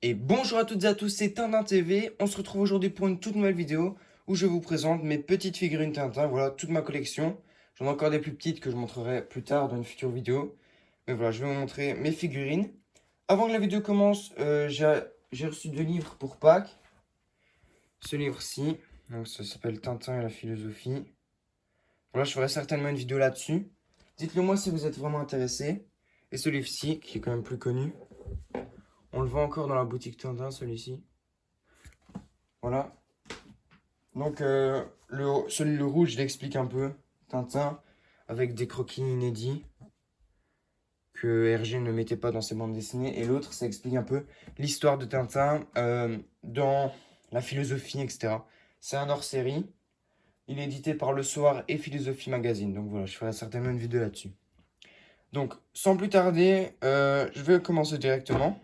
Et bonjour à toutes et à tous, c'est Tintin TV. On se retrouve aujourd'hui pour une toute nouvelle vidéo où je vous présente mes petites figurines Tintin. Voilà, toute ma collection. J'en ai encore des plus petites que je montrerai plus tard dans une future vidéo. Mais voilà, je vais vous montrer mes figurines. Avant que la vidéo commence, j'ai reçu 2 livres pour Pâques. Ce livre-ci, donc ça s'appelle Tintin et la philosophie. Voilà, je ferai certainement une vidéo là-dessus. Dites-le moi si vous êtes vraiment intéressé. Et ce livre-ci, qui est quand même plus connu. On le vend encore dans la boutique Tintin, celui-ci. Voilà. Donc, le rouge, il explique un peu Tintin, avec des croquis inédits que Hergé ne mettait pas dans ses bandes dessinées. Et l'autre, ça explique un peu l'histoire de Tintin dans la philosophie, etc. C'est un hors-série. Il est édité par Le Soir et Philosophie Magazine. Donc voilà, je ferai certainement une vidéo là-dessus. Donc, sans plus tarder, je vais commencer directement.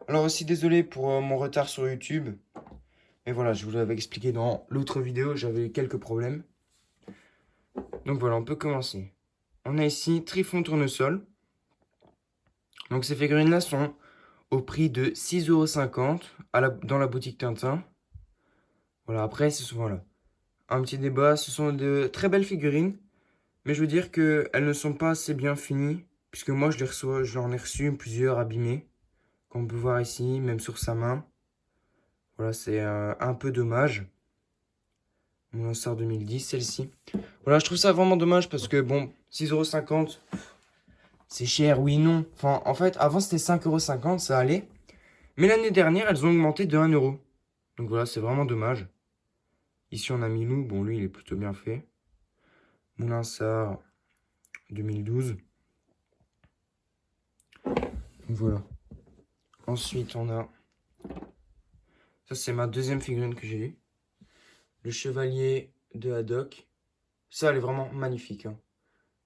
Alors aussi, désolé pour mon retard sur YouTube. Mais voilà, je vous l'avais expliqué dans l'autre vidéo, j'avais eu quelques problèmes. Donc voilà, on peut commencer. On a ici Trifon Tournesol. Donc ces figurines-là sont au prix de 6,50 € dans la boutique Tintin. Voilà, après, voilà, un petit débat. Ce sont de très belles figurines, mais je veux dire qu'elles ne sont pas assez bien finies, puisque moi, j'en ai reçu plusieurs abîmées, comme on peut voir ici, même sur sa main. Voilà, c'est un peu dommage. Mon lanceur 2010, celle-ci. Voilà, je trouve ça vraiment dommage parce que, bon, 6,50 €, c'est cher, oui, non. Enfin, en fait, avant, c'était 5,50 €, ça allait. Mais l'année dernière, elles ont augmenté de 1 €. Donc voilà, c'est vraiment dommage. Ici, on a Milou. Bon, lui, il est plutôt bien fait. Moulin Sarr, 2012. Donc voilà. Ensuite, on a... Ça, c'est ma deuxième figurine que j'ai eue. Le Chevalier de Haddock. Ça, elle est vraiment magnifique, hein.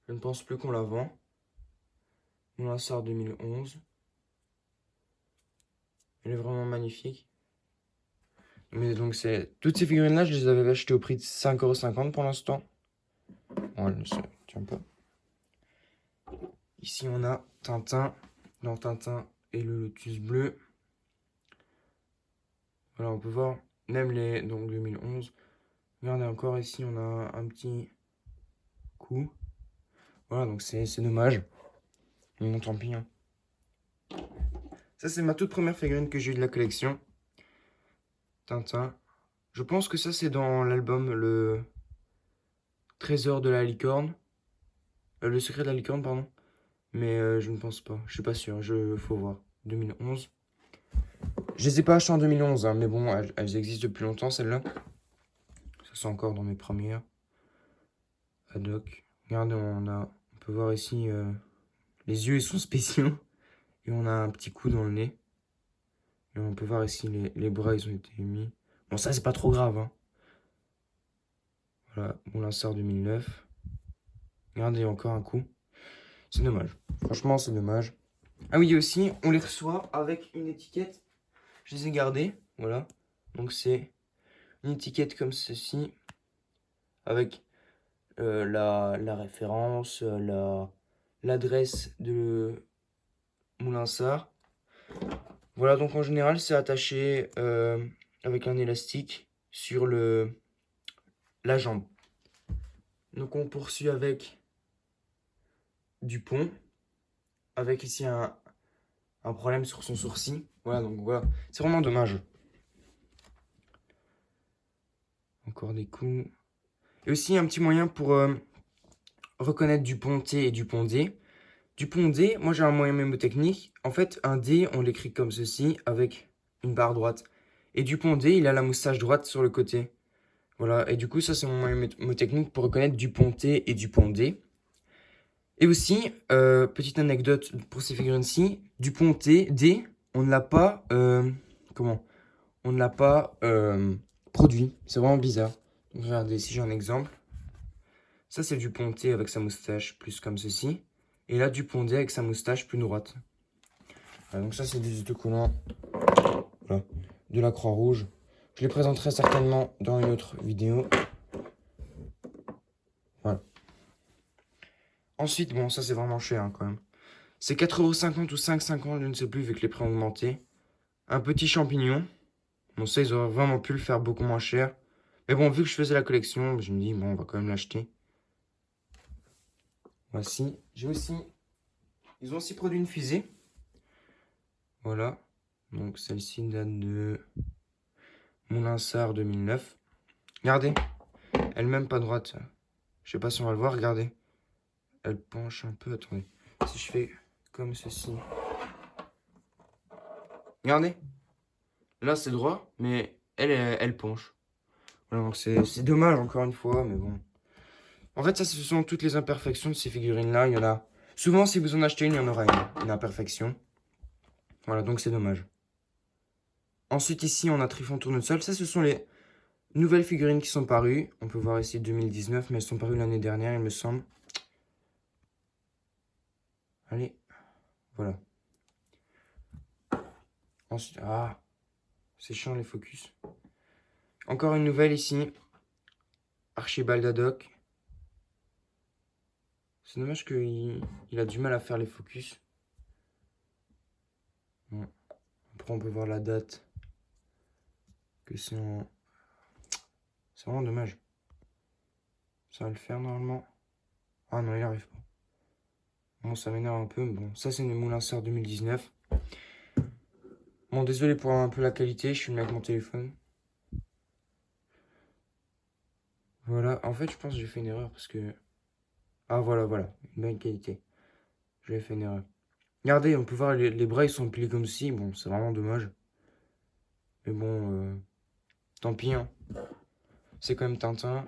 Je ne pense plus qu'on la vend. Moulin Sarr, 2011. Elle est vraiment magnifique. Mais donc, toutes ces figurines-là, je les avais achetées au prix de 5,50 € pour l'instant. Bon, elle ne se tient pas. Ici, on a Tintin. Dans Tintin et le Lotus bleu. Voilà, on peut voir même les... Donc, 2011. Regardez, encore ici, on a un petit coup. Voilà, donc c'est dommage. Mais bon, tant pis, hein. Ça, c'est ma toute première figurine que j'ai eue de la collection. Tintin. Je pense que ça, c'est dans l'album Le Trésor de la licorne. Le secret de la licorne, pardon. Mais je ne pense pas. Je suis pas sûr. Faut voir. 2011. Je les ai pas achetées en 2011, hein, mais bon, elles existent depuis longtemps, celles-là. Ça, c'est encore dans mes premières. Haddock. Regardez, on peut voir ici, les yeux, ils sont spéciaux. Et on a un petit coup dans le nez. Et on peut voir ici, les bras, ils ont été mis. Bon, ça, c'est pas trop grave, hein. Voilà, Moulin Sarr 2009. Regardez, encore un coup. C'est dommage. Franchement, c'est dommage. Ah oui, aussi, on les reçoit avec une étiquette. Je les ai gardées, voilà. Donc c'est une étiquette comme ceci, avec la référence, l'adresse de Moulin Sarr. Voilà, donc en général, c'est attaché avec un élastique sur la jambe. Donc on poursuit avec Dupont, avec ici un problème sur son sourcil. Voilà, donc voilà, c'est vraiment dommage. Encore des coups. Et aussi un petit moyen pour reconnaître Dupont T et Dupont D. Dupont D, moi j'ai un moyen mémotechnique. En fait, un D, on l'écrit comme ceci, avec une barre droite. Et Dupont D, il a la moustache droite sur le côté. Voilà, et du coup, ça c'est mon moyen mémotechnique pour reconnaître Dupont T et Dupont D. Et aussi, petite anecdote pour ces figurines-ci, Dupont T, D, on ne l'a pas, comment? On ne l'a pas produit. C'est vraiment bizarre. Donc, regardez, ici j'ai un exemple. Ça, c'est Dupont T avec sa moustache plus comme ceci. Et là, Dupont D avec sa moustache plus droite. Voilà, donc ça, c'est des autocollants, voilà, de la Croix-Rouge. Je les présenterai certainement dans une autre vidéo. Voilà. Ensuite, bon, ça, c'est vraiment cher, hein, quand même. C'est 4,50 € ou 5,50 €, je ne sais plus, vu que les prix ont augmenté. un petit champignon. Bon, ça, ils auraient vraiment pu le faire beaucoup moins cher. Mais bon, vu que je faisais la collection, je me dis, bon, on va quand même l'acheter. Voici. Ils ont aussi produit une fusée. Voilà. Donc, celle-ci date de Moulinsart 2009. Regardez. Elle est même pas droite. Je sais pas si on va le voir, regardez. Elle penche un peu, attendez. Si je fais comme ceci. Regardez. Là, c'est droit, mais elle penche. Voilà, donc c'est dommage, encore une fois, mais bon. En fait, ça, ce sont toutes les imperfections de ces figurines-là. Il y en a... Souvent, si vous en achetez une, il y en aura une imperfection. Voilà, donc c'est dommage. Ensuite, ici, on a Trifon Tournesol. Ça, ce sont les nouvelles figurines qui sont parues. On peut voir ici 2019, mais elles sont parues l'année dernière, il me semble. Allez, voilà. Ensuite, ah, c'est chiant les focus. Encore une nouvelle ici. Archibald Haddock. C'est dommage qu'il a du mal à faire les focus. Bon. Après, on peut voir la date. Que c'est en... C'est vraiment dommage. Ça va le faire normalement. Ah non, il arrive pas. Bon, ça m'énerve un peu. Bon, ça, c'est une Moulinsart 2019. Bon, désolé pour un peu la qualité. Je filme avec mon téléphone. Voilà. En fait, je pense que j'ai fait une erreur parce que... Ah, voilà. Une bonne qualité. J'avais fait une erreur. Regardez, on peut voir les bras, ils sont pliés comme ci. Bon, c'est vraiment dommage. Mais bon, tant pis, hein. C'est quand même Tintin.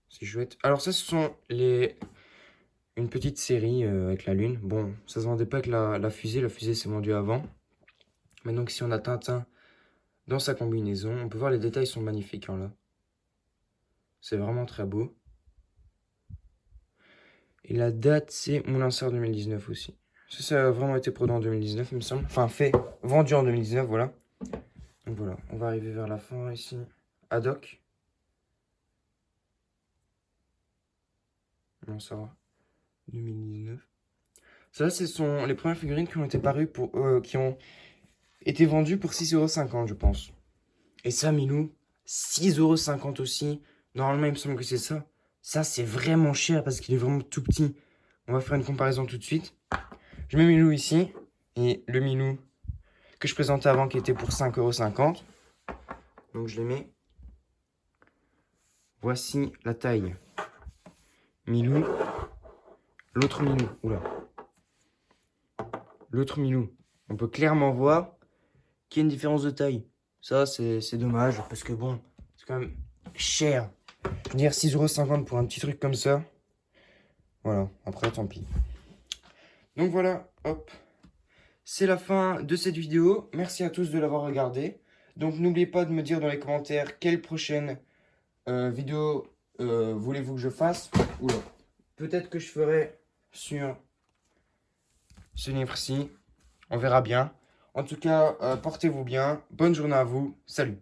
C'est chouette. Alors ça, ce sont une petite série avec la Lune. Bon, ça se vendait pas avec la fusée. La fusée s'est vendue avant. Mais donc, si on a Tintin dans sa combinaison, on peut voir les détails sont magnifiques, hein, là. C'est vraiment très beau. Et la date, c'est Moulinsart 2019 aussi. Ça a vraiment été produit en 2019, il me semble. Enfin, vendu en 2019, voilà. Donc voilà, on va arriver vers la fin ici. Haddock. Non, ça va. 2019. Ça, ce sont les premières figurines qui ont été parues qui ont été vendues pour 6,50 €, je pense. Et ça, Milou, 6,50 € aussi. Normalement, il me semble que c'est ça. Ça, c'est vraiment cher parce qu'il est vraiment tout petit. On va faire une comparaison tout de suite. Je mets Milou ici. Et le Milou que je présentais avant qui était pour 5,50 €. Donc, je les mets. Voici la taille. Milou. L'autre Milou. Oula. L'autre Milou. On peut clairement voir qu'il y a une différence de taille. Ça, c'est dommage parce que bon, c'est quand même cher. Je veux dire, 6,50 € pour un petit truc comme ça. Voilà, après, tant pis. Donc voilà, hop. C'est la fin de cette vidéo. Merci à tous de l'avoir regardé. Donc n'oubliez pas de me dire dans les commentaires quelle prochaine vidéo voulez-vous que je fasse. Oula. Peut-être que je ferai sur ce livre-ci. On verra bien. En tout cas, portez-vous bien. Bonne journée à vous. Salut.